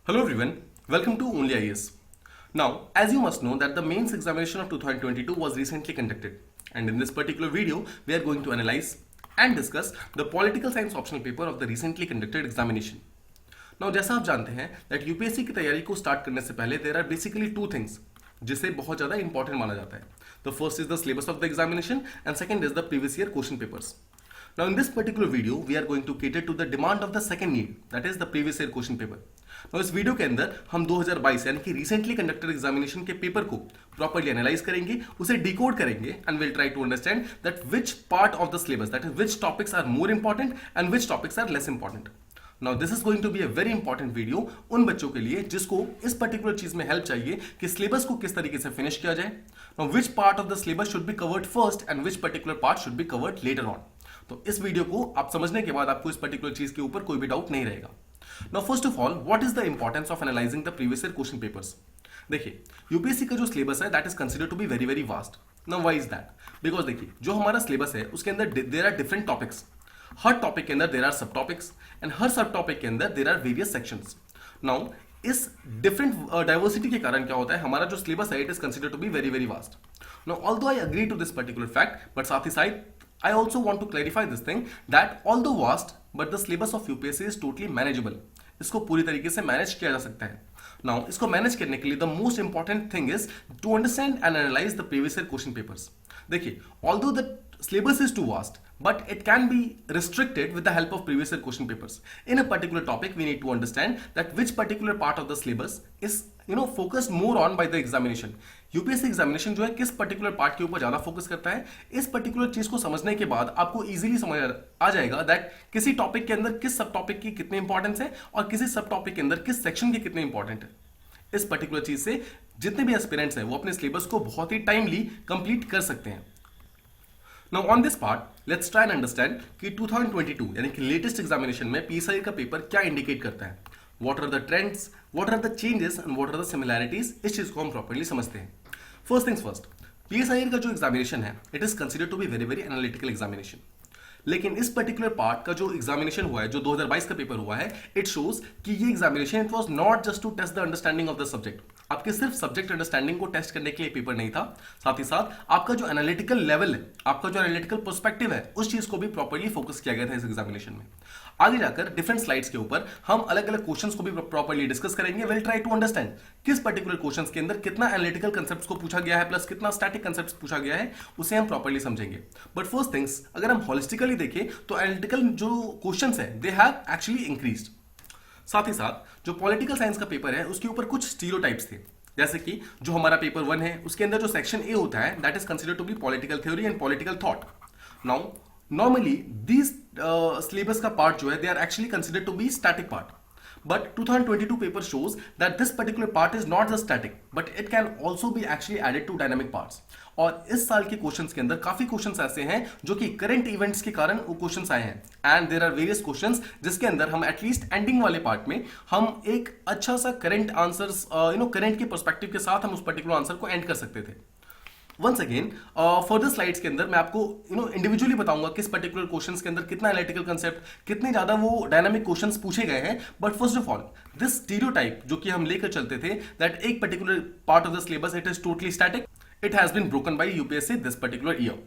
Hello everyone, welcome to Only IAS. Now, as you must know that the mains examination of 2022 was recently conducted, and in this particular video, we are going to analyze and discuss the political science optional paper of the recently conducted examination. Now, जैसा आप जानते हैं that UPSC की तैयारी को start करने से पहले there are basically two things जिसे बहुत ज़्यादा इंपॉर्टेंट माना जाता है. The first is the syllabus of the examination and second is the previous year question papers. Now in this particular video we are going to cater to the demand of the second need, that is the previous year question paper. Now इस video के अंदर हम 2022 यानी कि recently conducted examination के paper को properly analyse करेंगे, उसे डिकोड करेंगे and will try to understand that which part of the syllabus, that is which topics are more important and which topics are less important. Now this is going to be a very important video उन बच्चों के लिए जिसको इस particular चीज में help चाहिए कि सिलेबस को किस तरीके से फिनिश किया जाए. Now which part of the syllabus should be covered first and which particular part should be covered later on. तो इस वीडियो को आप समझने के बाद आपको इस पर्टिकुलर चीज के ऊपर कोई भी डाउट नहीं रहेगा. Now first of all, what is the importance of analysing the previous year question papers. देखिए, यूपीएससी का जो सिलेबस है that is considered to be very very vast. Now why is that? Because देखिए, जो हमारा syllabus है उसके अंदर देयर आर डिफरेंट टॉपिक्स. हर टॉपिक के अंदर there are sub topics and हर सब टॉपिक के अंदर there are various sections. Now इस डिफरेंट डाइवर्सिटी के कारण क्या होता है, हमारा जो सिलेबस है it is considered to be very very vast. Now although I agree to this particular fact, but साथ ही साथ I also want to clarify this thing that although vast, but the syllabus of UPSC is totally manageable. इसको पूरी तरीके से manage किया जा सकता है. Now, इसको मैनेज करने के लिए the most important thing is to understand and analyze the previous year question papers. देखिए, although the syllabus is too vast, but it can be restricted with the help of previous year question papers. In a particular topic, we need to understand that which particular part of the syllabus is focused more on by the examination. UPSC examination जो है किस particular part के ऊपर ज्यादा focus करता है, इस particular चीज को समझने के बाद आपको इजीली समझ आ जाएगा दैट किसी टॉपिक के अंदर किस सब टॉपिक की कितनी इंपॉर्टेंस है और किसी सब टॉपिक के अंदर किस सेक्शन की कितनी इंपॉर्टेंट है. इस पर्टिकुलर चीज से जितने भी एस्पिरेंट्स हैं वो अपने सिलेबस को बहुत ही टाइमली कंप्लीट कर सकते हैं. Now on this part, let's try and understand कि 2022 यानी कि लेटेस्ट एग्जामिनेशन में पीएसआई का पेपर क्या इंडिकेट करता है, what are the trends, what are the changes and what are the similarities. इस चीज को हम प्रॉपर्ली समझते हैं. फर्स्ट थिंग्स फर्स्ट, पीएसआई का जो एग्जामिनेशन है it is considered to be very very analytical examination. लेकिन इस पर्टिकुलर पार्ट का जो एग्जामिनेशन हुआ है, जो 2022 का पेपर हुआ है, इट शोज कि ये examination it was not just to test the understanding of the subject. आपके सिर्फ सब्जेक्ट अंडरस्टैंडिंग को टेस्ट करने के लिए पेपर नहीं था, साथ ही साथ आपका जो एनालिटिकल लेवल है, आपका जो एनालिटिकल पर्सपेक्टिव है, उस चीज को भी प्रॉपर्ली फोकस किया गया था इस एग्जामिनेशन में. आगे जाकर डिफरेंट स्लाइड्स के ऊपर हम अलग अलग क्वेश्चंस को भी प्रॉपर्ली डिस्कस करेंगे. विल ट्राई टू अंडरस्टैंड किस पर्टिकुलर क्वेश्चंस के अंदर कितना एनालिटिकल कंसेप्ट्स को पूछा गया है प्लस कितना स्टैटिक कंसेप्ट्स पूछा गया है, उसे हम प्रॉपर्ली समझेंगे. बट फर्स्ट थिंग्स, अगर हम होलिस्टिकली देखें तो एनालिटिकल जो क्वेश्चंस है दे हैव एक्चुअली इंक्रीज्ड. साथ ही साथ जो पॉलिटिकल साइंस का पेपर है उसके ऊपर कुछ स्टीरियोटाइप्स थे, जैसे कि जो हमारा पेपर 1 है उसके अंदर जो सेक्शन ए होता है that is considered to be political theory and political thought. Now normally this syllabus का पार्ट जो है they are actually considered to be static part, but 2022 paper shows that this particular part is not just static but it can also be actually added to dynamic parts. और इस साल के questions के अंदर काफी questions ऐसे हैं जो कि करंट इवेंट्स के कारण वो क्वेश्चंस आए हैं and there are various questions जिसके अंदर हम एटलीस्ट एंडिंग वाले पार्ट में हम एक अच्छा सा करंट आंसर्स करंट के पर्सपेक्टिव के साथ हम उस पर्टिकुलर आंसर को एंड कर सकते थे. वंस अगेन फर्दर स्लाइड्स के अंदर मैं आपको इंडिविजुअली बताऊंगा किस पर्टिकुलर क्वेश्चंस के अंदर कितना एनालिटिकल कंसेप्ट, कितने ज्यादा वो डायनामिक क्वेश्चंस पूछे गए हैं. But first of all this stereotype जो कि हम लेकर चलते थे दैट एक particular part of the syllabus it is totally static, it has been broken by UPSC this particular year.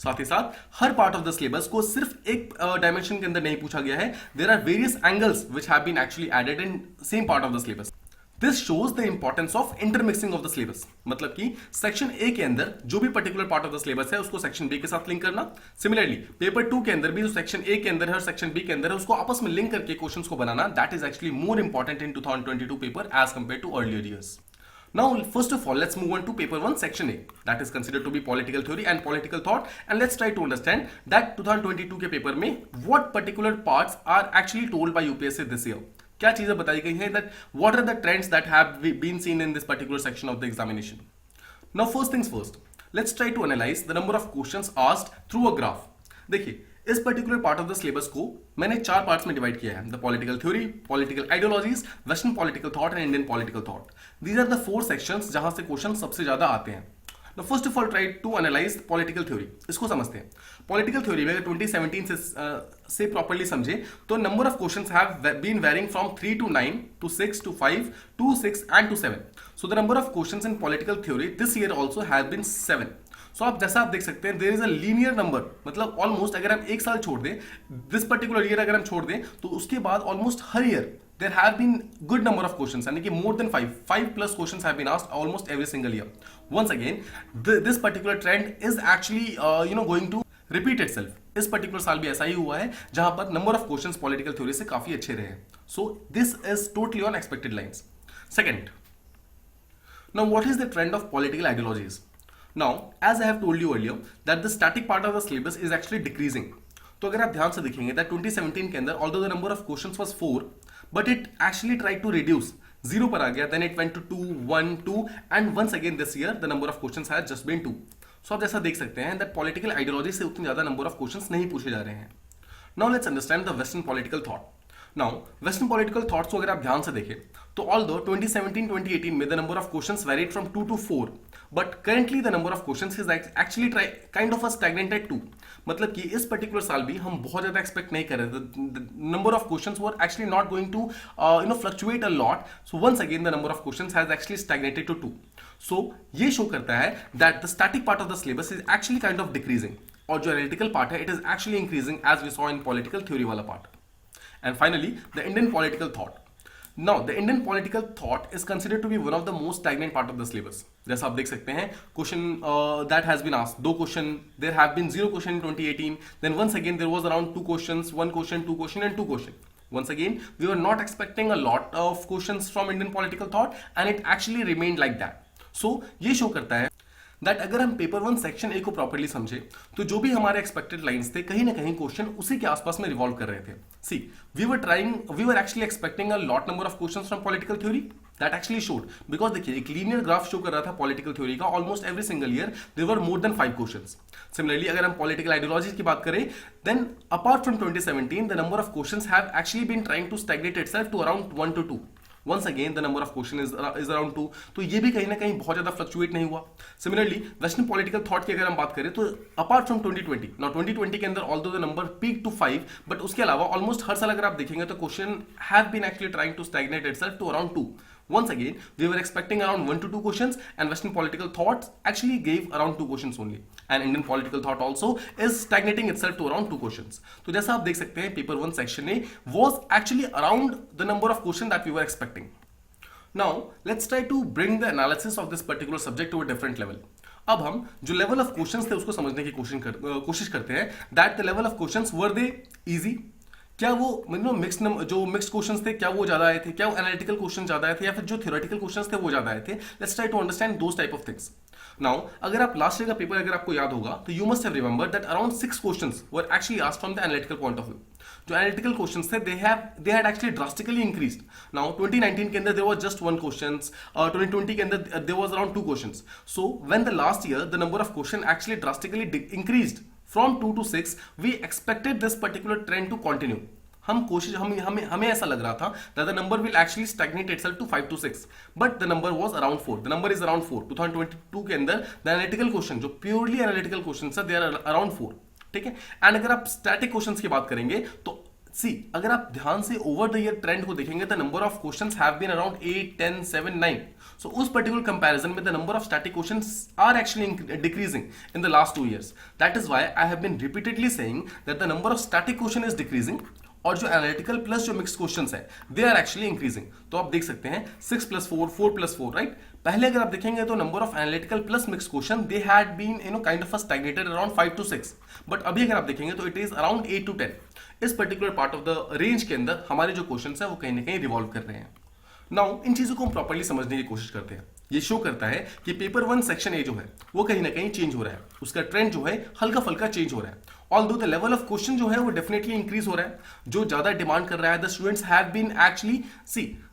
साथ ही साथ हर पार्ट ऑफ द सिलेबस को सिर्फ एक डायमेंशन के अंदर नहीं पूछा गया है, there are various angles which have been actually added in same part of the syllabus. This shows the importance of intermixing of the syllabus, मतलब कि सेक्शन ए के अंदर जो भी particular part of the syllabus है उसको section B के साथ लिंक करना. सिमिलरली पेपर 2 के अंदर भी जो सेक्शन ए के अंदर है और सेक्शन बी के अंदर है उसको आपस में लिंक करके क्वेश्चंस को बनाना. That is actually more important in 2022 paper as compare to earlier years. Now, first of all, let's move on to paper 1, section A. That is considered to be political theory and political thought. And let's try to understand that 2022 के paper में what particular parts are actually told by UPSC this year. क्या चीजें बताई गई हैं, that what are the trends that have been seen in this particular section of the examination. Now, first things first, let's try to analyze the number of questions asked through a graph. देखिए, इस particular part of the syllabus को मैंने 4 parts में divide किया है. The political theory, political ideologies, western political thought and Indian political thought. These are the 4 sections जहां से question सबसे ज्यादा आते हैं. Now first of all try to analyze political theory. इसको समझते हैं. Political theory में अगर 2017 से properly समझे तो number of questions have been varying from 3 to 9 to 6 to 5 to 6 and to 7. So the number of questions in political theory this year also has been 7. So आप जैसा आप देख सकते हैं there is a linear number, मतलब almost अगर हम एक साल छोड़ दें, this particular year अगर हम छोड़ दें तो उसके बाद almost her year there have been good number of questions, यानी कि more than 5 plus questions have been asked almost every single year. Once again this particular trend is actually going to repeat itself. इस particular साल भी ऐसा ही हुआ है जहां पर number of questions political theory से काफी अच्छे रहे. So this is totally on expected lines. Second, now what is the trend of political ideologies? Now as I have told you earlier that the static part of the syllabus is actually decreasing. तो अगर आप ध्यान से देखेंगे that 2017 के अंदर although the number of questions was 4 but it actually tried to reduce, 0 पर आ गया, then it went to 2 1 2 and once again this year the number of questions has just been 2. So आप जैसा देख सकते हैं दैट पॉलिटिकल आइडियोलॉजी से उतनी ज्यादा नंबर ऑफ क्वेश्चंस नहीं पूछे जा रहे हैं. Now let's understand the western political thought. Now western political thoughts को अगर आप ध्यान से देखें तो ऑल्दो 2017-2018 में the number of questions varied from 2 to 4 but currently the number of questions is actually kind of a stagnant at 2. मतलब कि इस पर्टिकुलर साल भी हम बहुत ज्यादा एक्सपेक्ट नहीं कर रहे थे. Number of questions were actually not going to fluctuate a lot. So once again the number of questions has actually stagnated to 2. So ये शो करता है that the static part of the syllabus is actually kind of decreasing और जो analytical part है it is actually increasing as we saw in political theory वाला part. And finally, the Indian political thought. Now, the Indian political thought is considered to be one of the most stagnant part of the syllabus. जैसा आप देख सकते हैं, question that has been asked, 2 question, there have been 0 question in 2018. Then once again there was around 2 questions, 1 question, 2 question, and 2 question. Once again, we were not expecting a lot of questions from Indian political thought, and it actually remained like that. So, ये show करता है that अगर हम paper 1 section ए को properly समझे तो जो भी हमारे एक्सपेक्टेड लाइंस थे कहीं ना कहीं क्वेश्चन उसी के आसपास में रिवॉल्व कर रहे थे. See we were actually expecting a lot number of questions from political theory that actually showed, because देखिए एक लीनियर ग्राफ शो कर रहा था पॉलिटिकल थ्योरी का. Almost every single year there were more than 5 questions. Similarly अगर हम political ideology की बात करें then apart from 2017 the number of questions have actually been trying to stagnate itself to around 1 to 2. Once again, the number of question is around 2. तो ये भी कहीं ना कहीं बहुत ज्यादा फ्लक्चुएट नहीं हुआ. सिमिलरली वेस्टर्न पॉलिटिकल थॉट की अगर हम बात करें तो अपार्ट फ्रॉम 2020, नाउ 2020 के अंदर although the number peak to 5 but उसके अलावा ऑलमोस्ट हर साल अगर आप देखेंगे तो question have been actually trying to stagnate itself to around 2. Once again, we were expecting around 1 to 2 questions, and Western political thought actually gave around 2 questions only. And Indian political thought also is stagnating itself to around 2 questions. तो जैसा आप देख सकते हैं, paper 1 section A was actually around the number of questions that we were expecting. Now, let's try to bring the analysis of this particular subject to a different level. अब हम जो level of questions थे उसको समझने की कोशिश करते हैं. That the level of questions were they easy? क्या वो जो मिक्स्ड क्वेश्चंस थे क्या वो ज्यादा आए थे? क्या वो एनालिटिकल क्वेश्चन ज्यादा आए थे या फिर जो थ्योरेटिकल क्वेश्चंस थे वो ज्यादा आए थे? Let's try to understand those type of things. Now अगर आप लास्ट ईयर का पेपर अगर आपको याद होगा तो you must have remember that around 6 questions were actually asked from the analytical point of view. जो एनालिटिकल क्वेश्चंस थे they had actually drastically increased. Now 2019 के अंदर देयर वाज जस्ट 1 क्वेश्चंस, 2020 के अंदर there was around 2 questions. So when the last year the number of question actually drastically increased from 2 to 6, we expected this particular trend to continue. हमें ऐसा लग रहा था that the number will actually stagnate itself to 5 to 6, but the number was around 4. The number is around 4. 2022 के अंदर the analytical question जो purely analytical questions है they are around 4. ठीक है. एंड अगर आप स्टैटिक क्वेश्चंस की बात करेंगे तो अगर आप ध्यान से ओवर द ईयर ट्रेंड को देखेंगे the number of questions have been around 8 10 7 9. So उस पर्टिकुलर कंपैरिजन में the number of static questions are actually decreasing in the last 2 years. That is why I have been repeatedly saying that the number of static question is decreasing और जो analytical plus जो mix questions है they are actually increasing. तो आप देख सकते हैं 6 + 4 4 + 4 right. पहले अगर आप देखेंगे तो number of analytical plus mix question they had been kind of stagnated around 5 to 6, but अभी अगर आप देखेंगे तो इट इज अराउंड 8 to 10. इस particular part of the range के अंदर हमारे जो क्वेश्चंस है वो कहीं ना कहीं रिवॉल्व कर रहे हैं. नाउ इन चीजों को हम प्रॉपर्ली समझने की कोशिश करते हैं. ये शो करता है कि पेपर 1 सेक्शन ए जो है वो कहीं ना कहीं चेंज हो रहा है. उसका ट्रेंड जो है हल्का फुल्का चेंज हो रहा है. Although the level of question जो है वो डेफिनेटली इंक्रीज हो रहा है. जो ज्यादा डिमांड कर रहा है the students have been actually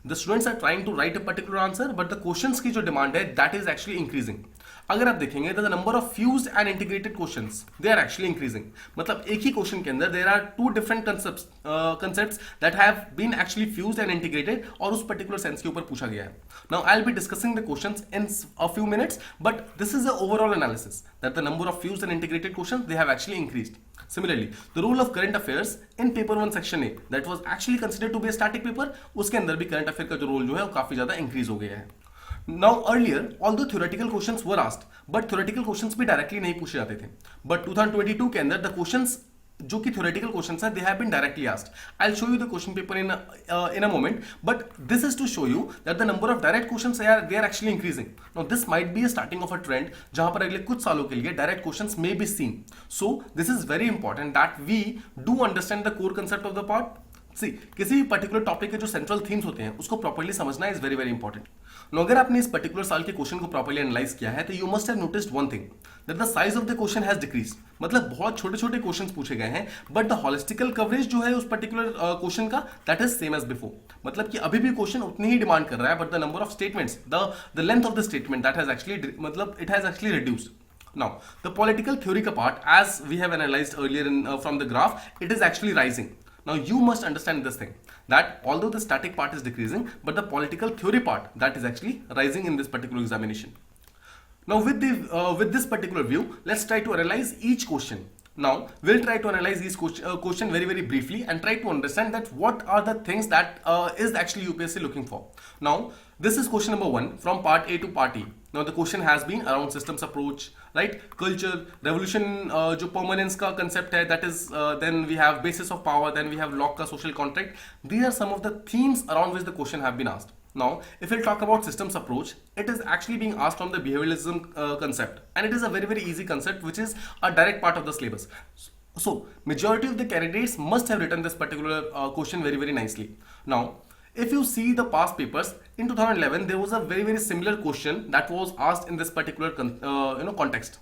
the students are trying to write a particular answer but the questions की जो डिमांड है दैट इज एक्चुअली इंक्रीजिंग. अगर आप देखेंगे the number of fused and integrated questions they are actually increasing, मतलब एक ही question के अंदर there are two different concepts that have been actually fused and integrated और उस पर्टिकुलर सेंस के ऊपर पूछा गया है. Now I will be discussing the questions in a few minutes, but this is the overall analysis that the number of fused and integrated questions they have actually increased. Similarly, the role of current affairs in paper 1 section A that was actually considered to be a static paper, उसके अंदर भी current affair का जो role जो है वो काफी ज्यादा इंक्रीज हो गया है. Now earlier, although theoretical questions were asked, but theoretical questions भी directly नहीं पूछे जाते थे. But 2022 के अंदर the questions जो कि theoretical questions हैं, they have been directly asked. I'll show you the question paper in a moment, but this is to show you that the number of direct questions they are actually increasing. Now this might be a starting of a trend जहां पर अगले कुछ सालों के लिए direct questions may be seen. So this is very important that we do understand the core concept of the part. किसी भी particular topic के जो सेंट्रल थीम्स होते हैं उसको प्रॉपर्ली समझना इज वेरी वेरी इंपॉर्टेंट. अगर आपने इस पर्टिकुलर साल के क्वेश्चन को प्रॉपर्ली एनालाइज किया है तो you must have noticed one thing that the size of the question has decrease. मतलब बहुत छोटे छोटे क्वेश्चंस पूछे गए हैं बट द हॉलिस्टिकल कवरेज जो है उस पर्टिकुलर क्वेश्चन का that is same as before. मतलब कि अभी भी क्वेश्चन उतनी ही डिमांड कर रहा है but the number of statements the length of the statement that has actually मतलब it has actually reduced. Now, the political theory ka part, as we have analyzed earlier from the graph, it is actually rising. Now, you must understand this thing that although the static part is decreasing, but the political theory part that is actually rising in this particular examination. Now, with this particular view, let's try to analyze each question. Now, we'll try to analyze these question very very briefly and try to understand that what are the things that is actually UPSC looking for. Now, this is question number 1 from part A to part E. Now, the question has been around systems approach, right? Culture, revolution, जो permanence का concept है, that is, then we have basis of power, then we have Locke का social contract. These are some of the themes around which the question have been asked. Now, if we'll talk about systems approach, it is actually being asked from the behavioralism concept, and it is a very very easy concept which is a direct part of the syllabus. So, majority of the candidates must have written this particular question very very nicely. Now, if you see the past papers in 2011, there was a very very similar question that was asked in this particular context.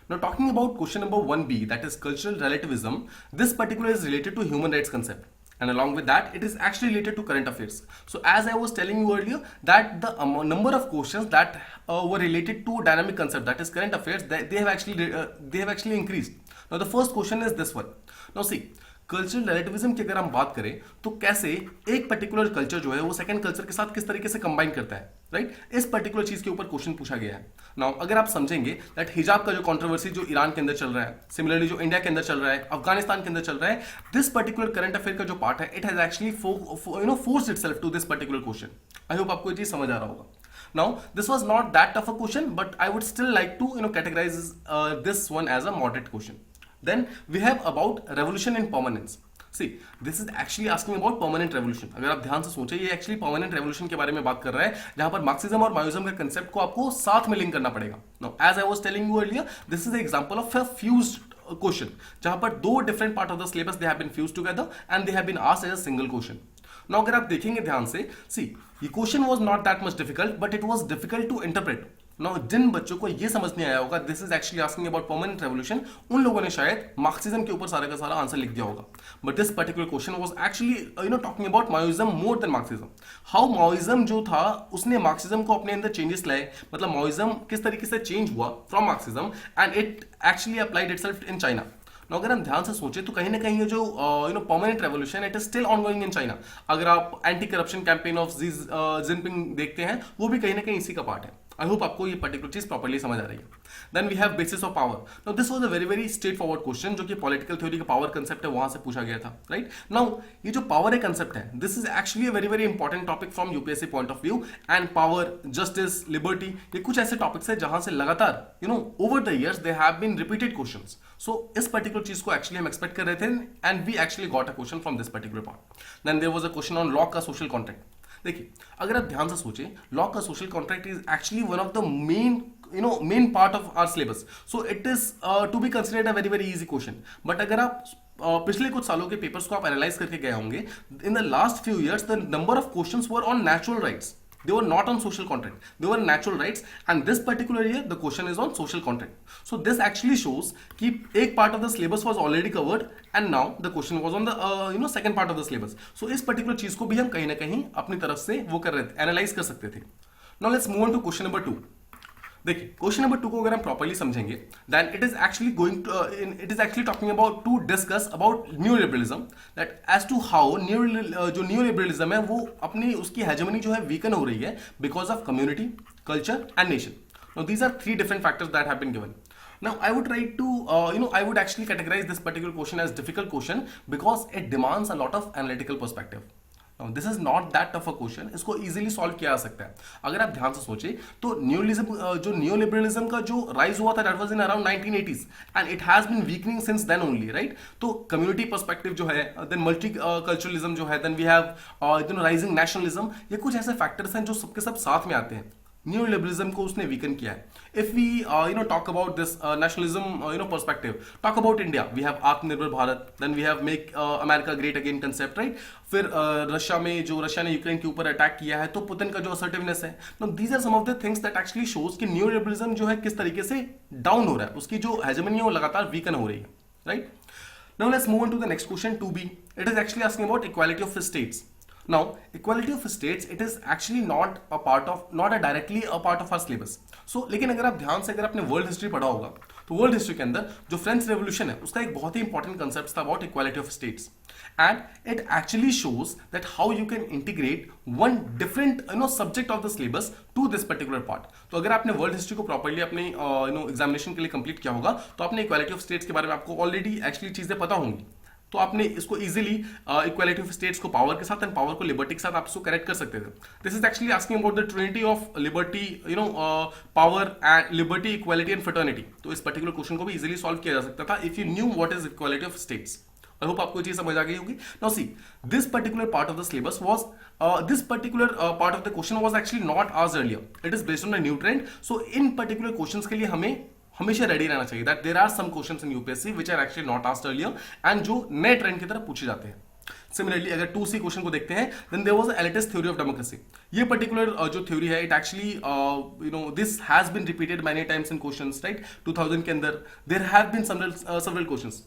Now, talking about question number 1B, that is cultural relativism, this particular is related to human rights concept. And along with that, it is actually related to current affairs. So as I was telling you earlier, that the number of questions that were related to dynamic concept, that is current affairs, they have actually increased. Now the first question is this one. Now see, cultural relativism की अगर हम बात करें तो कैसे एक particular culture जो है वो सेकंड कल्चर के साथ किस तरीके से कंबाइन करता है, राइट? इस पर्टिकुलर चीज के ऊपर क्वेश्चन पूछा गया है. नाउ अगर आप समझेंगे दैट हिजाब का जो कंट्रोवर्सी जो ईरान के अंदर चल रहा है, सिमिलरली जो इंडिया के अंदर चल रहा है, अफगानिस्तान के अंदर चल रहा है, दिस पर्टिकुलर करंट अफेयर का जो पार्ट है, it has actually forced itself to this particular question. I hope आपको ये चीज समझ आ रहा होगा. Now, this was not that tough a question, but I would still like to categorize this one as a moderate question. Then we have about revolution in permanence. See, this is actually asking about permanent revolution. अगर आप ध्यान से सोचें, ये actually permanent revolution के बारे में बात कर रहा है, जहां पर मार्क्सिज्म और माओइज्म के कंसेप्ट को आपको साथ में लिंक करना पड़ेगा. Now, as I was telling you earlier, this is the example of a fused question, जहां पर दो different part of the syllabus they have been fused together and they have been asked as a single question. Now, अगर आप देखेंगे ध्यान से, see, ये question was not that much difficult, but it was difficult to interpret. Now, जिन बच्चों को ये समझ नहीं आया होगा this is actually asking about permanent revolution, उन लोगों ने शायद मार्क्सिज्म के ऊपर सारा का सारा आंसर लिख दिया होगा. But this particular question was actually talking about Maoism more than Marxism. How Maoism जो था उसने मार्क्सिज्म को अपने अंदर चेंजेस लाए, मतलब माओइज्म किस तरीके से चेंज हुआ from Marxism and it actually applied itself in China. अगर हम ध्यान से सोचें तो कहीं ना कहीं ये जो permanent revolution it is still ongoing in China. अगर आप anti corruption campaign of Jinping देखते हैं वो भी कहीं ना कहीं इसी का पार्ट है. आई होप आपको ये पर्टिकुलर चीज प्रॉपर्ली समझ आ रही है. Then we have basis of power. Now this was a very very straightforward question जो कि पॉलिटिकल थ्योरी का पावर कंसेप्ट है वहां से पूछा गया था, राइट? नाउ ये जो पावर है कंसेप्ट है, this is actually a very very important topic from UPSC point of view. And power, justice, liberty, ये कुछ ऐसे टॉपिक्स है जहां से लगातार over the years they have been repeated questions. So इस पर्टिकुलर चीज को एक्चुअली हम एक्सपेक्ट कर रहे थे and we actually got a question from this particular part. Then there was a question on Locke का सोशल कॉन्ट्रैक्ट. देखिए, अगर आप ध्यान से सोचें, लॉक का social contract is actually one of the main part of our syllabus. So it is to be considered a very very easy question. But अगर आप पिछले कुछ सालों के पेपर्स को आप एनालाइज करके गए होंगे, इन the last few years the number of questions were on natural rights. They were not on social contract. They were natural rights, and this particular year the question is on social contract. So this actually shows कि एक part of the syllabus was already covered, and now the question was on the second part of the syllabus. So इस particular चीज को भी हम कहीं ना कहीं अपनी तरफ से वो कर रहे थे, analyze कर सकते थे. Now let's move on to question number 2. देखिए क्वेश्चन नंबर 2 को अगर हम प्रॉपर्ली समझेंगे then it is actually talking about to discuss about new liberalism, that as to how जो न्यू लिबरलिज्म है वो अपनी उसकी हेजेमनी जो है वीकन हो रही है because of community, culture and nation. Now these are three different factors that have been given. Now I would try to I would actually categorize this particular question as difficult question because it demands a lot of analytical perspective. Now this is not that tough a question. इसको easily solve किया जा सकता है अगर आप ध्यान से सोचें तो जो न्यूलिबरलिज्म का जो राइज हुआ था that was in around 1980s and it has been weakening since then only, right? तो कम्युनिटी पर्सपेक्टिव जो है, देन मल्टी कल्चरलिज्म जो है, then we have rising nationalism, ये कुछ ऐसे फैक्टर्स हैं जो सबके सब साथ में आते हैं। न्यू लिबरलिज्म को उसने वीकन किया है। If we talk about this nationalism perspective, talk about India, we have Atmanirbhar Bharat, then we have make America great again concept, right? फिर रशिया में जो रशिया ने यूक्रेन के ऊपर अटैक किया है तो पुतिन का जो असर्टिवनेस है। Now these are some of the things that actually shows कि न्यू लिबरलिज्म जो है किस तरीके से डाउन हो रहा है, उसकी जो हेजेमनी है वो लगातार वीकन हो रही है, right? Now let's move on to the next question 2b. It is actually asking about equality of states. Now, equality of states, it is actually not directly a part of our syllabus. So, लेकिन अगर आप ध्यान से अगर आपने world history पढ़ा होगा तो वर्ल्ड हिस्ट्री के अंदर जो फ्रेंच रेवोल्यूशन है उसका एक बहुत ही इंपॉर्टेंट कंसेप्ट था about equality of states, and it actually shows that how you can integrate one different subject of the syllabus to this particular part. तो अगर आपने वर्ल्ड हिस्ट्री को प्रॉपर्ली अपने एग्जामिनेशन के लिए कंप्लीट किया होगा तो आपने इक्वालिटी ऑफ स्टेट्स के बारे में आपको ऑलरेडी एक्चुअली चीजें पता होंगी, तो आपने इसको इजीली इक्वालिटी ऑफ स्टेट्स को पावर के साथ एंड पावर को लिबर्टी के साथ आप इसको करेक्ट कर सकते थे. This is actually asking about the Trinity of liberty, power and liberty, equality and fraternity. तो इस पर्टिकुलर क्वेश्चन को भी इजीली सॉल्व किया जा सकता था if you knew what is equality of states. I hope आपको ये चीज समझ आ गई होगी. Now see, this particular part of the syllabus was this particular part of the question was actually not asked earlier. It is based on a new trend. So in particular questions के लिए हमें हमेशा ready रहना चाहिए that there are some questions in UPSC which are actually not asked earlier and जो नए trend की तरह पूछे जाते हैं. सिमिलरली अगर 2C क्वेश्चन को देखते हैं then there was elitist theory of democracy. ये पर्टिकुलर जो थ्योरी है it actually this has been repeated many times in questions, right? 2000 के अंदर there have been several questions.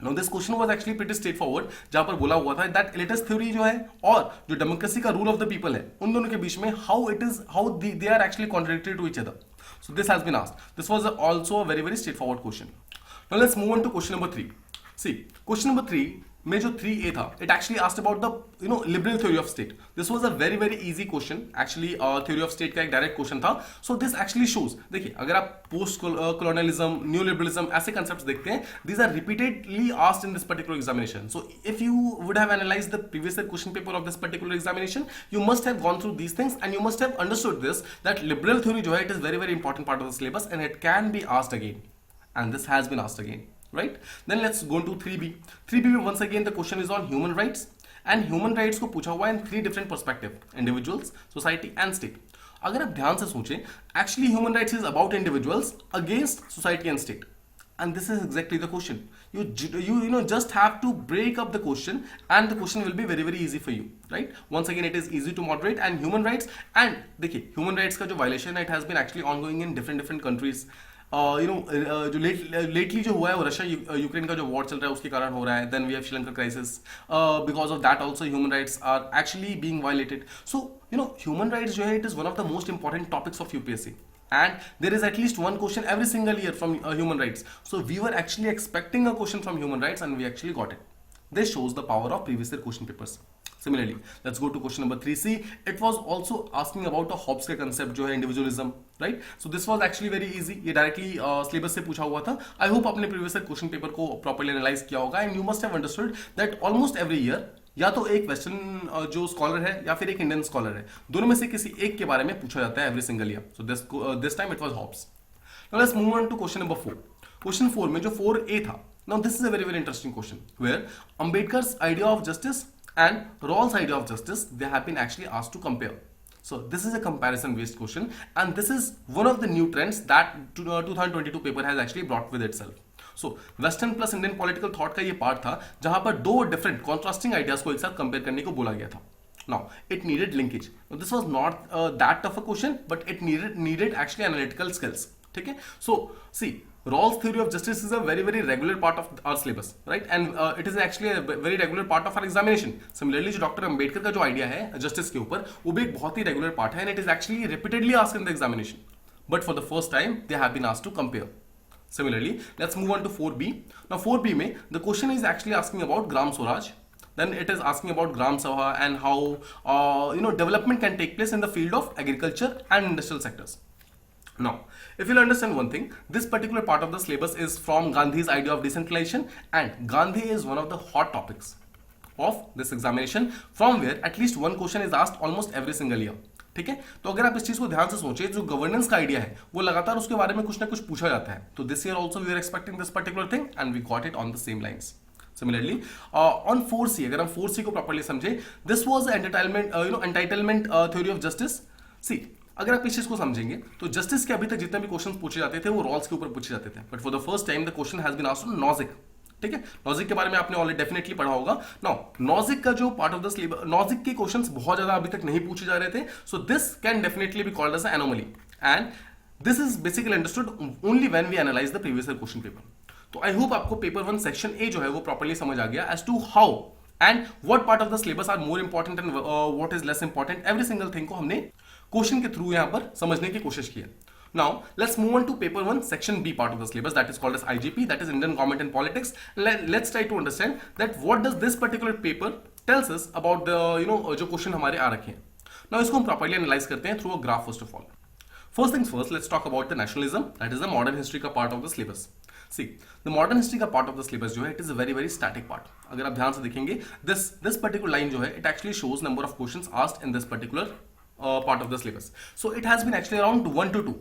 Now this question was actually pretty straightforward, जहां पर बोला हुआ था that elitist theory जो है और जो डेमोक्रेसी का रूल ऑफ द पीपल है उन दोनों के बीच में how they are actually contradictory to each other. So this has been asked. This was also a very straightforward question. Now let's move on to question number 3. See, question number 3 में जो 3A था it actually asked about the liberal theory of state. This was a very easy question. Actually theory of state का एक direct question था. So this actually shows, देखिए अगर आप post colonialism, new liberalism ऐसे concepts देखते हैं, these are repeatedly asked in this particular examination. So if you would have analyzed the previous question paper of this particular examination, you must have gone through these things and you must have understood this that liberal theory जो है it is very important part of the syllabus and it can be asked again, and this has been asked again. Right? Then let's go to 3B. 3B में once again the question is on human rights, and human rights को पूछा हुआ है in 3 different perspective: individuals, society and state. अगर आप ध्यान से सोचें, actually human rights is about individuals against society and state, and this is exactly the question. You just have to break up the question and the question will be very easy for you, right? Once again it is easy to moderate, and human rights, and देखिए human rights का जो violation है it has been actually ongoing in different countries. जो lately जो हुआ है वो Russia Ukraine का जो वॉर चल रहा है उसके कारण हो रहा है. Then we have Sri Lanka crisis, because of that also human rights are actually being violated. So human rights जो है it is one of the most important topics of UPSC, and there is at least one question every single year from human rights. So we were actually expecting a question from human rights and we actually got it. This shows the power of previous year question papers. Similarly, let's go to question number 3C. It was also asking about a Hobbes का concept जो है individualism, right? So this was actually very easy. ये directly syllabus से पूछा हुआ था. I hope आपने previous year question paper को properly analyze किया होगा and you must have understood that almost every year या तो एक वेस्टर्न जो स्कॉलर है या फिर एक इंडियन स्कॉलर है, दोनों में से किसी एक के बारे में पूछा जाता है every single year. So this time it was Hobbes. Now let's move on to question number 4. Question 4 में जो 4A था, now this is a very interesting question where Ambedkar's idea of justice and Rawls' idea of justice, they have been actually asked to compare. So this is a comparison based question and this is one of the new trends that 2022 paper has actually brought with itself. So western plus Indian political thought का ये part था जहां पर दो different contrasting ideas को एक साथ compare करने को बोला गया था. Now it needed linkage. Now, this was not that tough a question but it needed actually analytical skills. ठीक है? So see, Rawls' theory of justice is a very regular part of our syllabus, right? And it is actually a very regular part of our examination. Similarly, जो doctor Ambedkar का जो idea है justice के ऊपर वो भी एक बहुत ही रेगुलर पार्ट है and it is actually repeatedly asked in the examination. but for the first time they have been asked to compare. Similarly, let's move on to 4b. Now 4b mein the question is actually asking about gram swaraj, then it is asking about gram sabha and how development can take place in the field of agriculture and industrial sectors. Now, if you'll understand one thing, this particular part of the syllabus is from Gandhi's idea of decentralization, and Gandhi is one of the hot topics of this examination, from where at least one question is asked almost every single year. ठीक है, तो अगर आप इस चीज को ध्यान से सोचें, जो गवर्नेंस का आइडिया है वो लगातार उसके बारे में कुछ ना कुछ पूछा जाता है. तो this year also we are expecting this particular thing and we got it on the same lines. Similarly, on 4C, अगर हम 4C को प्रॉपर्ली समझे, this was entitlement theory of justice. See, अगर आप इस चीज को समझेंगे तो जस्टिस के अभी तक जितने भी क्वेश्चन पूछे जाते थे वो रॉल्स के ऊपर पूछे जाते थे, but for the first time the question has been asked on Nozick. ठीक है, नॉजिक के बारे में आपने ऑलरेडी डेफिनेटली पढ़ा होगा. नाउ नॉजिक का जो part of the syllabus, Nozick के क्वेश्चंस बहुत ज्यादा अभी तक नहीं पूछे जा रहे थे, so this can definitely be called as an anomaly, and this is basically understood only when we analyse the previous year question paper. तो आई होप आपको पेपर 1 सेक्शन ए जो है वो प्रॉपर्ली समझ आ गया as to how and what part of the syllabus are more important and what is less important. Every single thing को हमने क्वेश्चन के थ्रू यहां पर समझने की कोशिश की है. Now let's move on to paper 1 section B part of the syllabus, that is called as IGP, that is Indian Government and Politics. Let's try to understand that what does this particular paper tells us about the जो question हमारे आ रखे हैं. Now इसको हम properly analyse करते हैं through a graph. First of all, first things first, let's talk about the nationalism, that is the modern history का part of the syllabus. See, the modern history का part of the syllabus जो है it is a very very static part. अगर आप ध्यान से देखेंगे, this particular line जो है it actually shows number of questions asked in this particular part of the syllabus. So it has been actually around 1 to 2.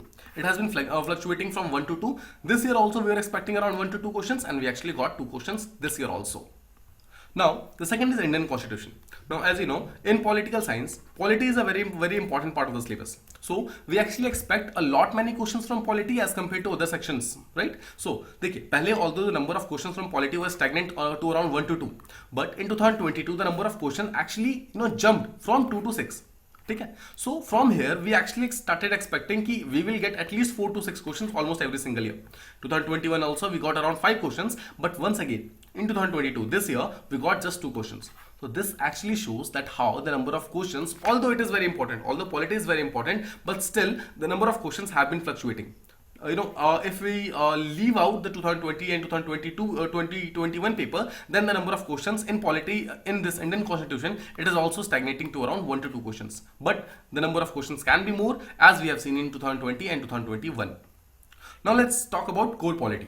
It has been fluctuating from 1 to 2. This year also we were expecting around 1 to 2 questions, and we actually got 2 questions this year also. Now the second is Indian Constitution. Now as you know, in political science, polity is a very very important part of the syllabus. So we actually expect a lot many questions from polity as compared to other sections, right? So देखिए, पहले although the number of questions from polity was stagnant to around 1 to 2, but in 2022 the number of questions actually jumped from 2 to 6. ठीक है, so from here we actually started expecting कि we will get at least 4 to 6 questions almost every single year. 2021 also we got around 5 questions, but once again in 2022 this year we got just 2 questions. So this actually shows that how the number of questions, although it is very important, although polity is very important, but still the number of questions have been fluctuating. If we leave out the 2020 and 2021 paper, then the number of questions in polity in this Indian Constitution, it is also stagnating to around 1 to 2 questions. But the number of questions can be more, as we have seen in 2020 and 2021. Now let's talk about core polity.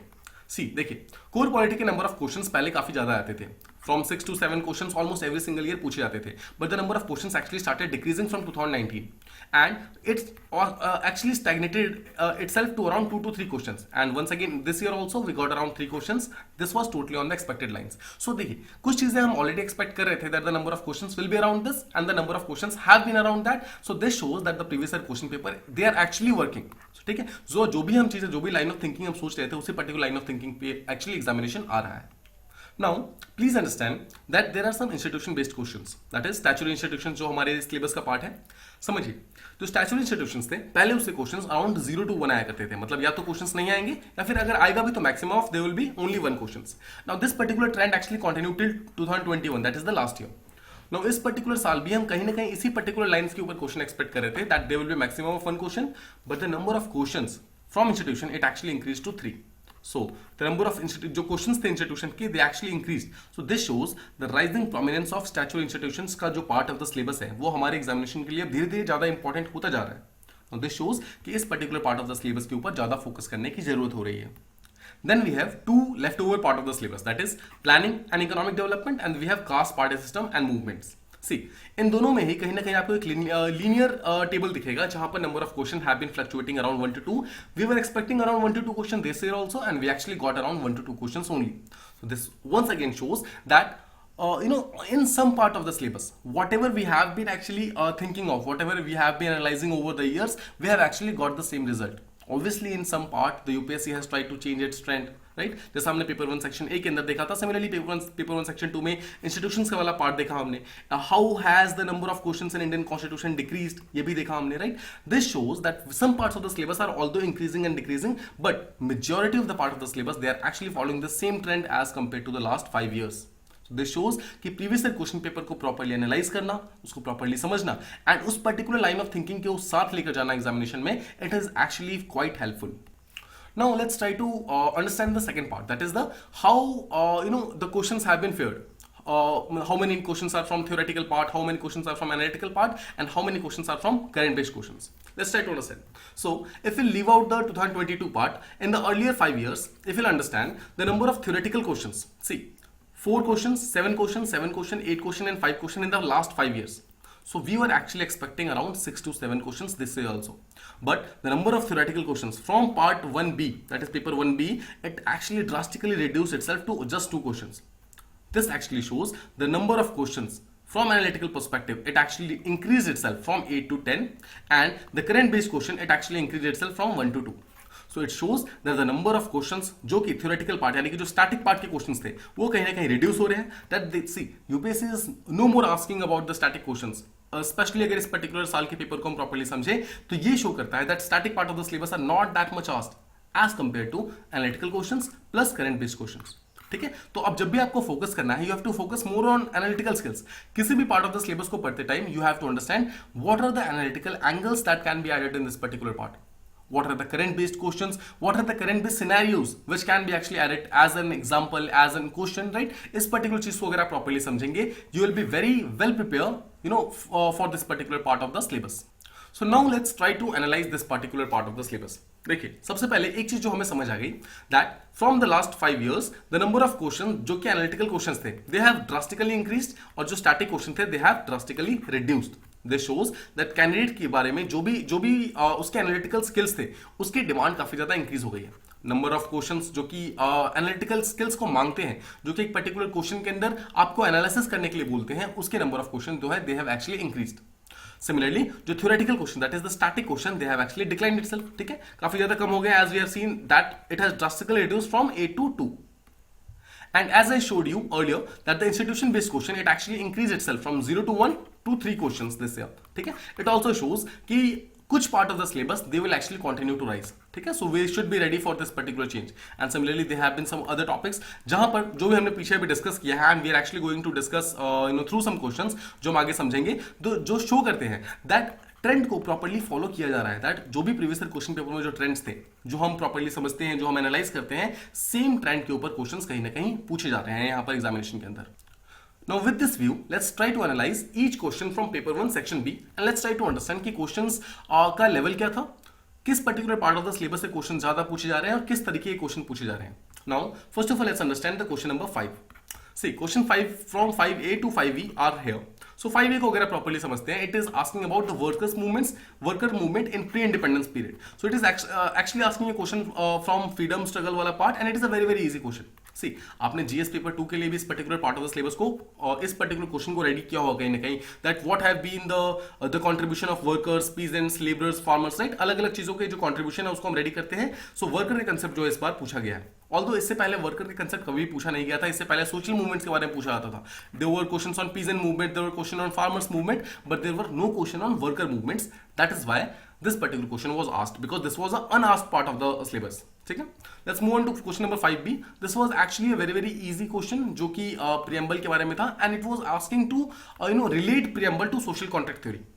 सी, देखिए, core polity के number of questions पहले काफी ज्यादा आते थे. From 6 to 7 questions almost every single year पूछे जाते थे, but the number of questions actually started decreasing from 2019, and it's actually stagnated itself to around 2 to 3 questions. And once again this year also we got around 3 questions. This was totally on the expected lines. So देखिए, कुछ चीजें हम already expect कर रहे थे that the number of questions will be around this, and the number of questions have been around that. So this shows that the previous year question paper they are actually working. So ठीक है, जो भी हम चीजें, जो भी line of thinking हम सोच रहे थे, उसी पर्टिकुलर लाइन ऑफ थिंकिंग पे एक्चुअली एग्जामिनेशन आ रहा है. Now, please understand that there are some institution-based questions. That is, statutory institutions जो हमारे सिलेबस का पार्ट है. समझिए, तो statutory institutions थे, पहले उससे क्वेश्चंस अराउंड 0 to 1 आया करते थे. मतलब या तो क्वेश्चंस नहीं आएंगे, या फिर अगर आएगा भी तो maximum of their will B only 1 questions. Now this particular trend actually continue till 2021, that is the last year. Now इस पर्टिकुलर साल भी हम कहीं ना कहीं इसी पर्टिकुलर लाइंस के ऊपर क्वेश्चन एक्सपेक्ट कर रहे थे, that there will be maximum of 1 question, but the number of questions from institution it actually increase to 3. So the number of जो क्वेश्चंस थे इंस्टीट्यूशन के they actually increased. So this shows the rising prominence of statutory institutions का जो part of the syllabus है वो हमारे examination के लिए धीरे धीरे ज्यादा इंपॉर्टेंट होता जा रहा है. Now this shows कि इस particular part of the syllabus के ऊपर ज्यादा फोकस करने की जरूरत हो रही है. Then we have 2 leftover part of the syllabus, that is planning and economic development, and we have caste party system and movements. सी, इन दोनों में ही कहीं ना कहीं आपको एक लीनियर टेबल दिखेगा जहां पर number of question have been fluctuating around 1 to 2. We were expecting around 1 to 2 question this year also, and we actually got around 1 to 2 questions only. So this once again shows that in some part of the syllabus, whatever we have been actually thinking of, whatever we have been analyzing over the years, we have actually got the same result. Obviously in some part the UPSC has tried to change its trend, right? जैसा हमने paper 1 section A के अंदर देखा था, similarly paper 1 section 2 में institutions का वाला part देखा हमने. How has the number of questions in Indian constitution decreased, ये भी देखा हमने, right? This shows that some parts of the syllabus are although increasing and decreasing, but majority of the part of the syllabus they are actually following the same trend as compare to the last 5 years. This shows कि previous year question paper को properly analyse करना, उसको properly समझना and उस particular line of thinking के साथ लेकर जाना एग्जामिनेशन में, it is actually quite helpful. Now let's try to understand the second part, that is the how the questions have been fared. How many questions are from theoretical part, how many questions are from analytical part, and how many questions are from current based questions. Let's try to understand. So if we leave out the 2022 part, in the earlier 5 years, if you'll understand the number of theoretical questions, see 4 questions, 7 questions, 7 questions, 8 questions and 5 questions in the last 5 years. So we were actually expecting around 6 to 7 questions this year also. But the number of theoretical questions from part 1B, that is paper 1B, it actually drastically reduced itself to just 2 questions. This actually shows the number of questions from analytical perspective, it actually increased itself from 8 to 10, and the current based question, it actually increased itself from 1 to 2. So it shows that the number of questions जो कि theoretical part यानी कि जो static part के questions थे वो कहीं ना कहीं reduce हो रहे हैं. That they see UPSC is no more asking about the static questions. Especially अगर इस पर्टिकुलर साल के पेपर को हम प्रॉपर्ली समझे तो ये शो करता है that static part of the syllabus are not that much asked as compare to analytical questions plus current based questions. ठीक है, तो अब जब भी आपको फोकस करना है, you have to focus more on analytical skills. किसी भी पार्ट ऑफ द सिलेबस को पढ़ते time you have to understand what are the analytical angles that can be added in this particular part. What are the current based questions, what are the current based scenarios which can be actually added as an example, as a question, right? इस particular चीज को अगर आप properly समझेंगे, you will be very well prepared for this particular part of the syllabus. So now let's try to analyze this particular part of the syllabus. देखिए, सबसे पहले एक चीज जो हमें समझ आ गई, that from the last 5 years the number of questions जो कि analytical questions थे, they have drastically increased, और जो static questions थे they have drastically reduced. This shows that candidate के बारे में जो भी उसके एनालिटिकल स्किल्स थे उसकी डिमांड काफी ज्यादा इंक्रीज हो गई है. नंबर ऑफ क्वेश्चंस जो कि एनालिटिकल स्किल्स को मांगते हैं, जो कि एक पर्टिकुलर क्वेश्चन के अंदर आपको एनालिसिस करने के लिए बोलते हैं, उसके नंबर ऑफ क्वेश्चन जो है they have actually increased. Similarly जो theoretical question that is the static question they have actually declined itself. ठीक है, काफी ज्यादा कम हो गया as we have seen that it has drastically reduced from 8 to 2. And as I showed you earlier that the institution based question it actually increased itself from 0 to 1 to 3 questions this year. ठीक है, it also shows कि कुछ part of the syllabus they will actually continue to rise. ठीक है, so we should be ready for this particular change. And similarly there have been some other topics जहां पर जो भी हमने पीछे भी डिस्कस किया है, and we are actually going to discuss through some questions जो हम आगे समझेंगे, जो शो करते हैं that ट्रेंड को प्रॉपर्ली फॉलो किया जा रहा है. दैट जो भी प्रीवियस क्वेश्चन पेपर में जो ट्रेंड्स थे, जो हम प्रॉपर्ली समझते हैं, जो हम एनालाइज करते हैं, सेम ट्रेंड के ऊपर क्वेश्चंस कहीं ना कहीं पूछे जाते हैं यहाँ पर एग्जामिनेशन के अंदर. Now with this view, let's try to analyze each question from paper 1 section B and let's try to understand कि questions का लेवल क्या था, किस particular part of the syllabus से क्वेश्चन ज्यादा पूछे जा रहे हैं और किस तरीके के क्वेश्चन पूछे जा रहे हैं. Now first of all let's understand the question number 5. See question 5 from 5A to 5E are here. So 5A को अगर आप प्रॉपर्ली समझते हैं, it is asking about the worker movement in pre-independence period. So it is actually asking a question from freedom struggle वाला part and it is a very very easy question. See, आपने GS paper 2 के लिए भी इस particular part of the syllabus को इस particular question को ready किया होगा कहीं ना कहीं, that what have been the contribution of workers, peasants, labourers, farmers, right. अलग अलग चीजों के जो कंट्रीब्यूशन है उसको हम रेडी करते हैं. सो वर्कर का कंसेप्ट जो है इस बार पूछा गया है. ऑल्दो इससे पहले वर्कर के कंसेप्ट कभी पूछा नहीं गया था. इससे पहले सोशल मूवमेंट्स के बारे में पूछा जाता था. There were questions on peasant movement, there were question on farmers movement, but there were no question on worker movements. That is why this particular question was asked, because this was an unasked part of the syllabus. ठीक है, let's move on to question number 5B. This was actually a very very easy question जो कि preamble के बारे में था and it was asking to relate preamble to social contract theory.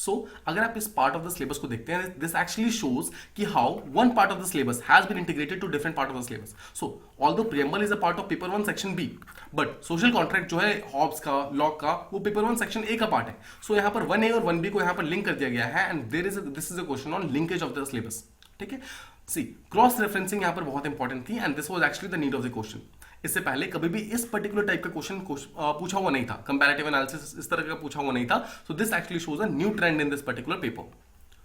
So अगर आप इस part of the syllabus को देखते हैं, this actually shows कि how one part of the syllabus has been integrated to different part of the syllabus. So although preamble is a part of paper 1 section B, but social contract जो है Hobbes का, Locke का, वो paper 1 section A का part है. So यहाँ पर 1A और 1B को यहाँ पर लिंक कर दिया गया है and this is a question on linkage of the syllabus. ठीक है, see क्रॉस रेफरेंसिंग यहाँ पर बहुत इंपॉर्टेंट थी and this was actually the need of the question. इससे पहले कभी भी इस पर्टिकुलर टाइप का क्वेश्चन पूछा हुआ नहीं था, कंपैरेटिव एनालिसिस इस तरह का पूछा हुआ नहीं था. So this actually shows a new trend in this particular paper.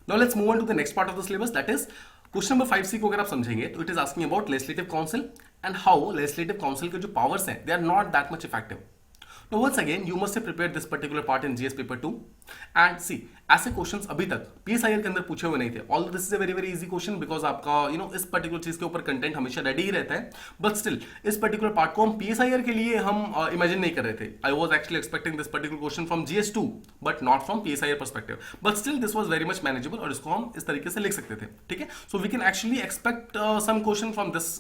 Now let's move on to the next part of the syllabus, that is question number 5C को अगर आप समझेंगे तो it is asking about legislative council and how legislative council के जो powers हैं they are not that much effective. Now once again you must have prepared this particular part in GS paper 2 and see ऐसे questions अभी तक PSIR के अंदर पूछे हुए नहीं थे. Although this is a very very easy question because आपका इस पर्टिकुलर चीज के ऊपर कंटेंट हमेशा रेडी ही रहता है, बट स्टिल इस पर्टिकुलर पार्ट को हम PSIR के लिए हम इमेजिन नहीं कर रहे थे. I was actually expecting this particular question from GS2 but not from PSIR perspective, but still this was very much manageable और इसको हम इस तरीके से लिख सकते थे. ठीक है, so we can actually expect some question from this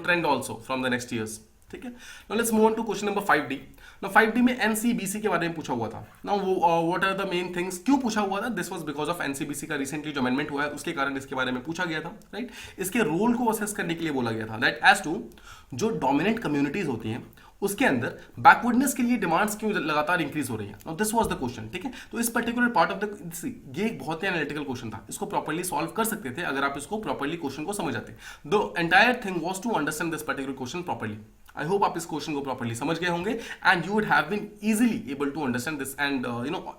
trend also from the next years. ठीक है। Now let's move on to question number 5D। Now 5D में एनसीबीसी के बारे में पूछा हुआ था। Now what are the main things, क्यों पूछा हुआ था? This was because of NCBC का रिसेंटली जो अमेंडमेंट हुआ है उसके कारण इसके बारे में पूछा गया था, राइट। इसके रोल को असेस करने के लिए बोला गया था दैट एज टू जो डोमिनेंट कम्युनिटीज होती हैं उसके अंदर बैकवर्डनेस के लिए डिमांड्स क्यों लगातार इंक्रीज हो रही है। दिस वाज द क्वेश्चन, ठीक है। तो इस पर्टिकुलर पार्ट ऑफ द, ये एक बहुत ही एनालिटिकल क्वेश्चन था, इसको प्रॉपर्ली सॉल्व कर सकते थे अगर आप इसको प्रॉपर्ली क्वेश्चन को समझ आते। The entire thing was to understand this particular question properly. I hope आप इस क्वेश्चन को प्रॉपर्ली समझ गए होंगे and you would have been easily able to understand this and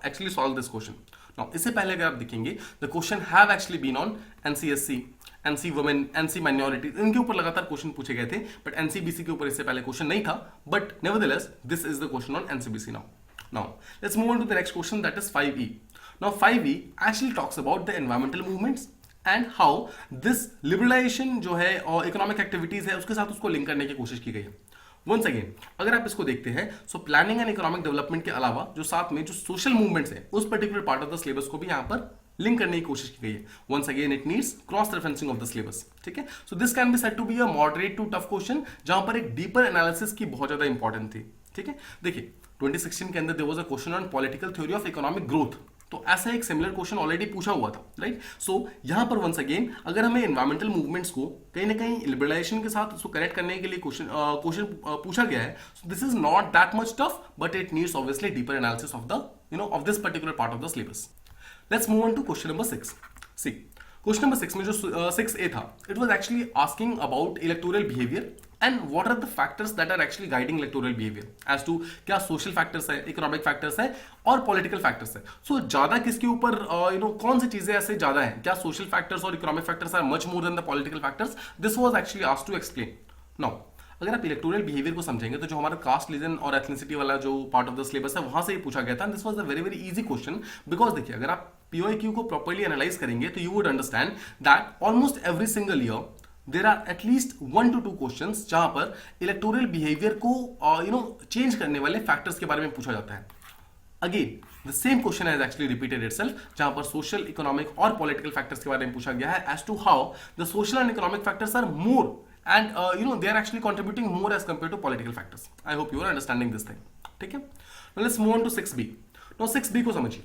actually solve this question. Now इससे पहले अगर आप देखेंगे the question have actually been on NCSC, NC women, NC minority, इनके ऊपर लगातार क्वेश्चन पूछे गए थे, बट एनसीबीसी के ऊपर इससे पहले क्वेश्चन नहीं था, but nevertheless this is the question on NCBC now. Now let's move on to the next question, that is 5E. Now 5E actually talks about the environmental movements and how this liberalization जो है और economic activities है उसके साथ उसको link करने की कोशिश की गई है। वंस अगेन अगर आप इसको देखते हैं so planning and economic development के अलावा जो साथ में जो सोशल मूवमेंट्स है उस particular part of the syllabus को भी यहाँ पर लिंक करने की कोशिश की गई है। Once again it needs cross referencing of the syllabus, ठीक है। So this can be said to be a moderate to tough question जहां पर एक डीपर एनालिसिस की बहुत ज्यादा इंपॉर्टेंट थी, ठीक है। देखिए 2016 के अंदर there was a question on political theory of economic growth, तो ऐसा एक सिमिलर क्वेश्चन ऑलरेडी पूछा हुआ था, राइट। सो यहां पर वंस अगेन अगर हमें एनवायरमेंटल मूवमेंट्स को कहीं ना कहीं लिबरलाइजेशन के साथ उसको कनेक्ट करने के लिए क्वेश्चन पूछा गया है, so this is not that much tough but it needs obviously deeper analysis of the of this particular part of the syllabus. Let's move on to question number 6। See question number 6 में जो 6A था, it was actually asking about electoral behaviour and what are the factors that are actually guiding electoral behaviour as to क्या social factors है, economic factors है और political factors है। सो ज्यादा किसके ऊपर कौन सी चीजें ऐसे ज्यादा है, क्या सोशल फैक्टर्स और economic factors are much more than the political factors? This was actually asked to explain. Now अगर आप इलेक्टोरल बिहेवियर को समझेंगे तो जो हमारा कास्ट रिलीजन और एथनिसिटी वाला जो पार्ट ऑफ द सिलेबस है वहां से ही पूछा गया था। This was a very very easy question because देखिए अगर आप POQ को प्रॉपर्ली एनालाइज करेंगे तो you would understand that almost every single year there are at least 1 to 2 questions जहां पर इलेक्टोरल बिहेवियर को चेंज करने वाले फैक्टर्स के बारे में पूछा जाता है। Again the same question has actually repeated itself जहां पर सोशल, इकोनॉमिक और पॉलिटिकल फैक्टर्स के बारे में पूछा गया है as to how the social and economic factors are more and they are actually contributing more as compared to political factors. I hope you are understanding this thing, ठीक है। Now let's move on to 6B. Now 6B को समझिए।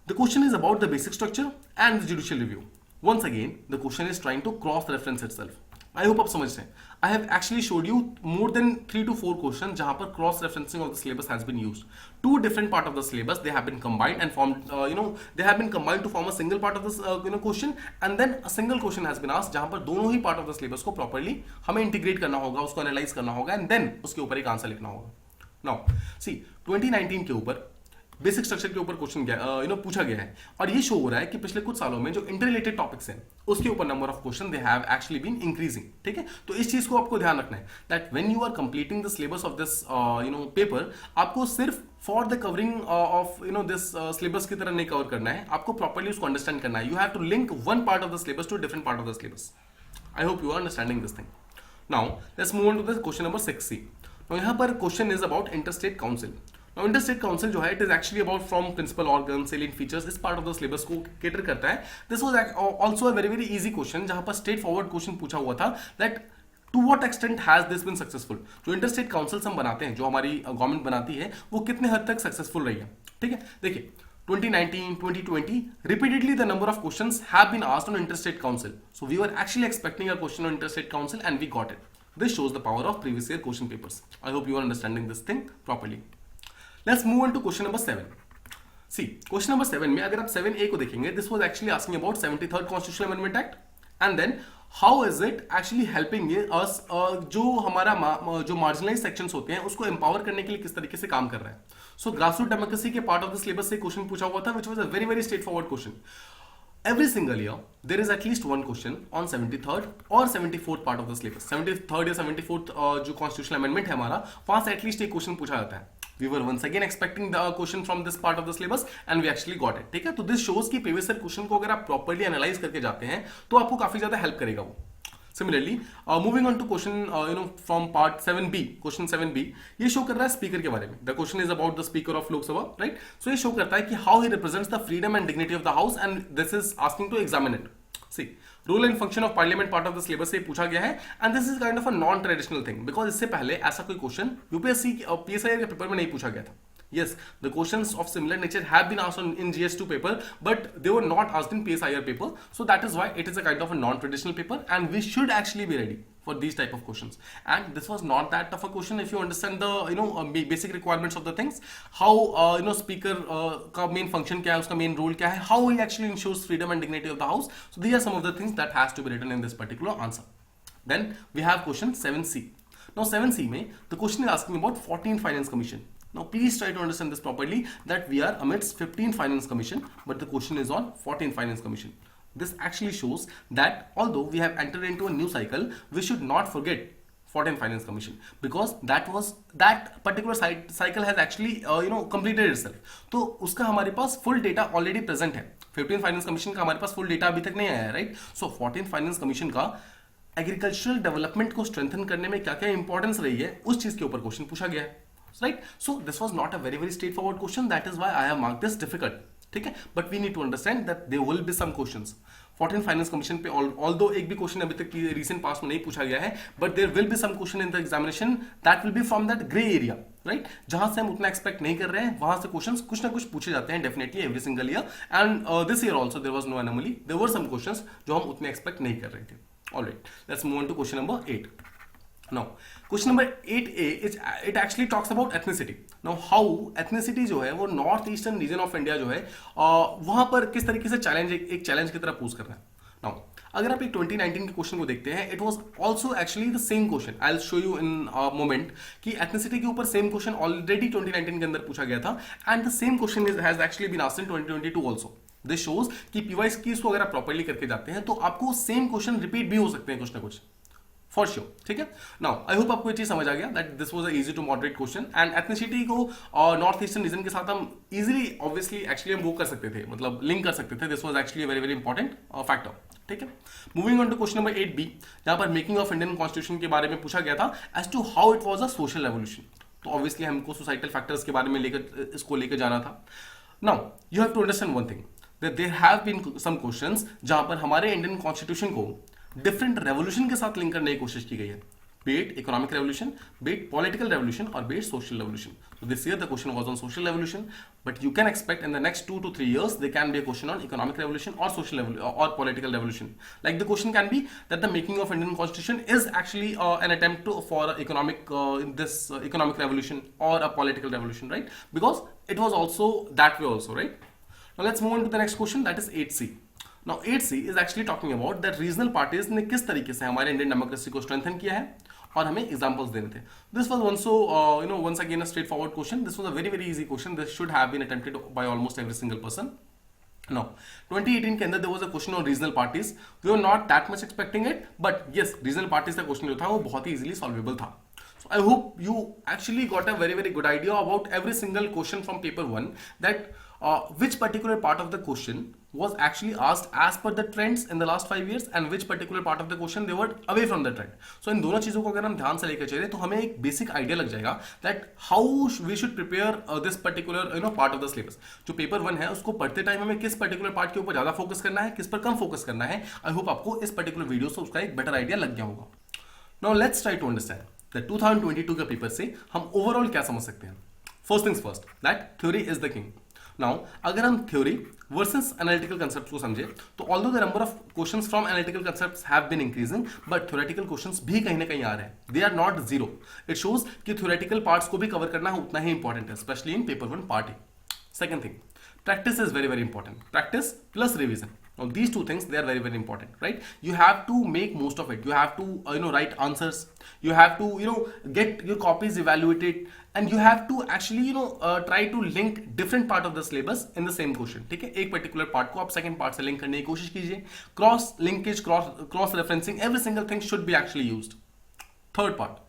The question is about the basic structure and the judicial review. Once again, the question is trying to cross reference itself. I hope आप समझ रहे हैं। I have actually showed you more than 3 to 4 questions जहां पर cross referencing of the syllabus has been used. Two different part of the syllabus they have been combined and formed they have been combined to form a single part of this question and then a single question has been asked जहां पर दोनों ही part of the syllabus को properly हमें integrate करना होगा, उसको analyze करना होगा and then उसके ऊपर एक आंसर लिखना होगा। Now see 2019 के ऊपर बेसिक स्ट्रक्चर के ऊपर क्वेश्चन पूछा गया है और ये शो हो रहा है कि पिछले कुछ सालों में जो इंटररिलेटेड टॉपिक्स हैं उसके ऊपर number of question they have actually been increasing, ठीक है। तो इस चीज को आपको ध्यान रखना है that when you are completing the syllabus of this paper आपको सिर्फ for the covering of this syllabus की तरह नहीं कवर करना है, आपको प्रॉपर्ली उसको अंडरस्टैंड करना है। You have to link one part of the syllabus to different part of the syllabus. I hope you are understanding this thing. Now let's move on to the question number 6C। तो यहाँ पर question is about interstate council. Now, interstate council जो है it is actually about from principal organs, salient features, इस part of the syllabus को cater करता है। This was also a very very easy question जहाँ पर straight forward question पूछा हुआ था that to what extent has this been successful? जो interstate councils हम बनाते हैं, जो हमारी गवर्नमेंट बनाती है, वो कितने हद तक सक्सेसफुल रही है, ठीक है। देखिए 2019, 2020, repeatedly the number of questions have been asked on interstate council. So we were actually expecting a question on interstate council and we got it. This shows the power of previous year question papers. I hope you are understanding this thing properly. Let's move on to question number 7. See, question number 7 में अगर आप 7A को देखेंगे, this was actually asking about 73rd Constitutional Amendment Act, and then how is it actually helping us जो हमारा जो marginalized sections होते हैं उसको empower करने के लिए किस तरीके से काम कर रहा है। So grassroots democracy के part of the syllabus से क्वेश्चन पूछा हुआ था, which was a very very straightforward question. Every single year there is at least one question on 73rd और 74th part of the syllabus. 73rd या 74th जो constitutional amendment है हमारा, वहां से एटलीस्ट एक क्वेश्चन पूछा जाता है। We were once again expecting the question from this part of the syllabus and we actually got it, ठीक है। तो this shows कि previous year question को अगर आप properly analyze करके जाते हैं तो आपको काफी ज्यादा हेल्प करेगा वो। Similarly, moving on to question from part 7B, question 7B, ये शो कर रहा है स्पीकर के बारे में। The question is about the speaker of लोक सभा, right? So ये शो करता है कि how he represents the freedom and dignity of the house and this is asking to examine it. See role and function of parliament part of the syllabus से पूछा गया है and this is kind of a non traditional thing because इससे पहले ऐसा कोई question UPSC PSI के paper में नहीं पूछा गया था. Yes, the questions of similar nature have been asked in GS2 paper, but they were not asked in PSIR paper. So that is why it is a kind of a non-traditional paper, and we should actually be ready for these type of questions. And this was not that tough a question if you understand the basic requirements of the things. How speaker का main function क्या है, उसका main role क्या है, how he actually ensures freedom and dignity of the house. So these are some of the things that has to be written in this particular answer. Then we have question 7C. Now 7C में the question is asking about 14th Finance Commission. Now please try to understand this properly that we are amidst 15th Finance Commission, but the question is on 14th Finance Commission. This actually shows that although we have entered into a new cycle, we should not forget 14th Finance Commission because that particular cycle has actually completed itself. तो उसका हमारे पास full data already present है. 15th Finance Commission का हमारे पास full data अभी तक नहीं आया है, right? So 14th Finance Commission का एग्रीकल्चरल डेवलपमेंट को स्ट्रेंथन करने में क्या क्या इंपॉर्टेंस रही है उस चीज के ऊपर क्वेश्चन पूछा गया है. Right, so this was not a very straight forward question. That is why I have marked this difficult. ठीक है, but we need to understand that there will be some questions. 14th Finance Commission पे although एक भी question अभी तक की recent past में नहीं पूछा गया है, but there will be some question in the examination that will be from that gray area, right? जहां से हम उतना expect नहीं कर रहे हैं, वहां से questions कुछ ना कुछ पूछे जाते हैं definitely every single year. And this year also there was no anomaly. There were some questions जो हम उतने expect नहीं कर रहे थे. Alright, let's move on to question number 8. Now, question number 8A it actually talks about ethnicity. Now, how ethnicity जो है वो north eastern reason of India जो है वहां पर किस तरीके से एक चैलेंज की तरह पोज करना है. Now, अगर आप एक 2019 के क्वेश्चन को देखते हैं, it was also actually the same question. I will show you in moment कि एथनिसिटी के ऊपर सेम क्वेश्चन ऑलरेडी 2019 के अंदर पूछा गया था and the same question has actually been asked in 2022 also. This shows कि पीवाईस कीज को अगर आप प्रॉपर्ली करके जाते हैं तो आपको सेम क्वेश्चन रिपीट भी हो सकते हैं कुछ ना कुछ फॉर श्योर. ठीक है, नाउ आई होप आपको ये चीज समझ आ गया that this was a easy to moderate question and ethnicity को नॉर्थ ईस्टर्न रीजन के साथ हम इजीली ऑब्वियसली एक्चुअली हम वो कर सकते थे, मतलब लिंक कर सकते थे. This was actually very very important factor. ठीक है, moving on to question number 8B जहां पर मेकिंग ऑफ इंडियन कॉन्स्टिट्यूशन के बारे में पूछा गया था as to how it was a social revolution. तो ऑब्वियसली हमको सोसाइटल फैक्टर्स के बारे में इसको लेकर जाना था. Now you have to understand one thing that there have been some questions जहां पर हमारे इंडियन कॉन्स्टिट्यूशन को डिफरेंट रेवोल्यूशन के साथ लिंक करने की कोशिश की गई है, be it economic revolution, be it political revolution, or be it social revolution. So this year the question was on social revolution, but you can expect in the next 2 to 3 years there can be a question on economic revolution or social or political revolution. Like the question can be that the making of Indian constitution is actually an attempt for economic economic revolution or a political revolution, right? Because it was also that way also, right? Now let's move on to the next question, that is 8C. Now 8C is actually talking about that regional parties ने किस तरीके से हमारे Indian democracy को strengthen किया है और हमें एग्जांपल्स देने थे. This was also once again a straightforward question. This was a very easy question. This should have been attempted by almost every single person. Now 2018 के अंदर there was a question on regional parties. We were not that much expecting it, but yes, regional parties का question जो था वो बहुत ही easily solvable था. So I hope you actually got a very good idea about every single question from paper 1 that which particular part of the question was actually asked as per the trends in the last 5 years and which particular part of the question they were away from the trend. So इन दोनों चीजों को अगर हम ध्यान से लेकर चले तो हमें एक बेसिक आइडिया लग जाएगा that how we should prepare this particular part of the syllabus. जो पेपर 1 है उसको पढ़ते टाइम हमें किस particular part के ऊपर ज्यादा फोकस करना है, किस पर कम फोकस करना है. आई होप आपको इस पर्टिकुलर वीडियो से उसका एक बेटर आइडिया लग गया होगा. Now let's try to understand that 2022 के पेपर से हम ओवरऑल क्या समझ सकते हैं. First things first, that theory is the king. Now अगर हम थ्योरी वर्सेस एनालिटिकल कंसेप्ट को समझे तो although the number of questions from analytical concepts have been increasing, but theoretical questions भी कहीं ना कहीं आ रहे हैं. They are not zero. It shows कि थ्योरेटिकल पार्ट्स को भी कवर करना उतना ही इंपॉर्टेंट है, specially in paper 1 part A. Second thing, practice is very important. Practice plus revision. Now these two things, they are very important, right? You have to make most of it. You have to write answers. You have to get your copies evaluated, and you have to actually try to link different part of the syllabus in the same question. ठीक है, एक particular part को आप second part से link करने की कोशिश कीजिए. Cross linkage, cross referencing, every single thing should be actually used. Third part,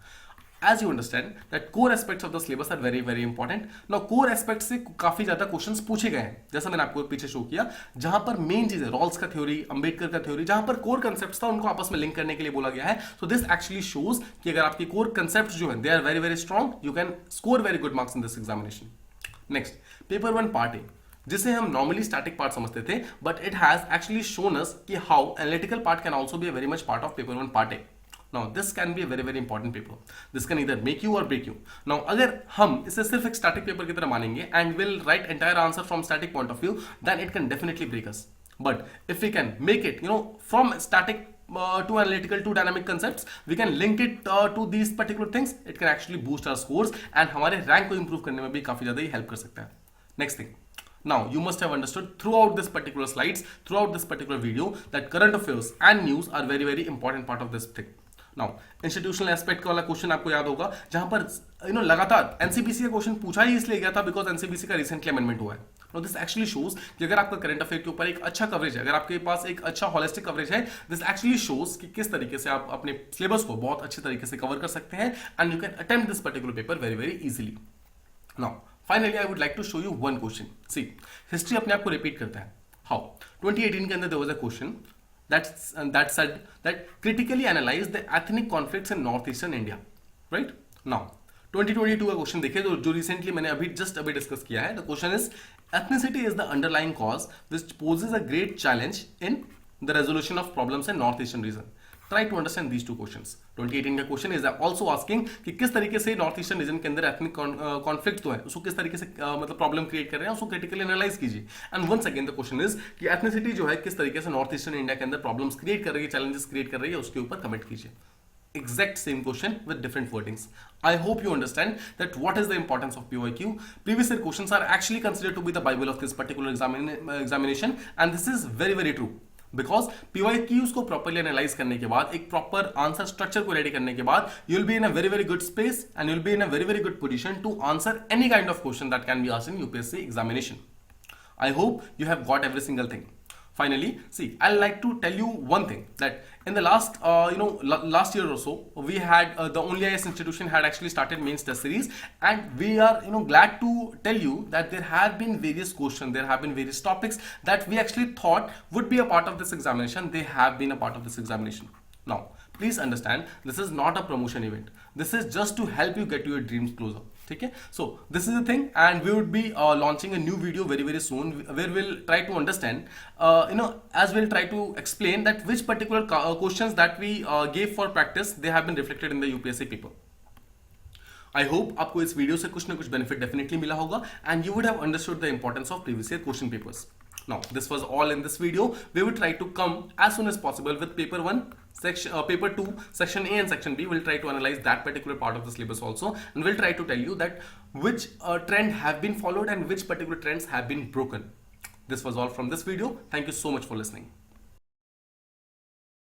as you understand that core aspects of the syllabus are very important. Now core aspects से काफी ज्यादा questions पूछे गए हैं, जैसा मैंने आपको पीछे शो किया, जहां पर मेन चीज है रॉल्स का थ्योरी, अंबेडकर का थ्योरी, जहां पर कोर कंसेप्ट्स था उनको आपस में लिंक करने के लिए बोला गया है. सो दिस एक्चुअली शोज कि अगर आपके कोर कंसेप्ट्स जो है they are very strong, you can score very good marks in this examination. Next, paper 1 part A. जिसे हम नॉर्मली स्टैटिक पार्ट समझते थे, but it has actually shown us कि how analytical part can also be a very much part of paper 1 part A. Now this can be a very very important paper. This can either make you or break you. Now अगर हम इसे सिर्फ एक static paper की तरह मानेंगे and will write entire answer from static point of view, then it can definitely break us. But if we can make it, from static to analytical to dynamic concepts, we can link it to these particular things. It can actually boost our scores and हमारे rank को improve करने में भी काफी ज्यादा ही help कर सकता है. Next thing. Now, you must have understood throughout this particular slides, throughout this particular video, that current affairs and news are very very important part of this thing. Now, institutional aspect वाला question आपको याद होगा, जहां पर लगातार NCBC का question पूछा ही इसलिए गया था बिकॉज एनसीबीसी का रिसेंटली अमेंडमेंट हुआ है. Now, this actually shows कि अगर आपका करंट अफेयर के ऊपर एक अच्छा कवरेज है, अगर आपके पास एक अच्छा होलिस्टिक कवरेज है, दिस एक्चुअली शोज कि किस तरीके से आप अपने सिलेबस को बहुत अच्छे तरीके से कवर कर सकते हैं and you can attempt this particular paper very very easily. Now finally I would like to show you one question. See, history अपने आप को रिपीट करता है. हाउ? 2018 के अंदर there was a question that said that critically analyze the ethnic conflicts in northeastern India. Right now 2022 का question देखिए जो रिसेंटली मैंने अभी डिस्कस किया है. The question is ethnicity is the underlying cause which poses a great challenge in the resolution of problems in northeastern region. Try to understand these two questions. 2018 का question is also asking कि किस तरीके से north eastern region के अंदर ethnic conflict तो है उसको किस तरीके से मतलब प्रॉब्लम क्रिएट कर रहे हैं उसको क्रिटिकली एनालाइज कीजिए. And once again the question is कि एथनिसिटी जो है किस तरीके से नॉर्थ ईस्टर्न इंडिया के अंदर प्रॉब्लम्स क्रिएट कर रही है, चैलेंजेस क्रिएट कर रही है, उसके ऊपर कमेंट कीजिए. Exact same question with different wordings. I hope you understand that what is the importance of PYQ. Previous year questions are actually considered to be the Bible of this particular examination, and this is very very true. Because PYQs को properly analyse करने के बाद, एक proper answer structure को ready करने के बाद, you will be in a very very good space and you will be in a very very good position to answer any kind of question that can be asked in UPSC examination. I hope you have got every single thing. Finally, see, I'd like to tell you one thing, that in the last last year or so, we had the Only IAS institution had actually started mains test series, and we are glad to tell you that there have been various questions, there have been various topics that we actually thought would be a part of this examination. They have been a part of this examination. Now, please understand, this is not a promotion event. This is just to help you get your dreams closer. ठीक है, so this is the thing, and we would be launching a new video very very soon where we'll try to understand, as we'll try to explain that which particular questions that we gave for practice, they have been reflected in the UPSC paper. I hope आपको इस video से कुछ ना कुछ benefit definitely मिला होगा and you would have understood the importance of previous year question papers. Now, this was all in this video. We will try to come as soon as possible with paper 1, paper 2, section A and section B. We'll try to analyze that particular part of the syllabus also, and we'll try to tell you that which trend have been followed and which particular trends have been broken. This was all from this video. Thank you so much for listening.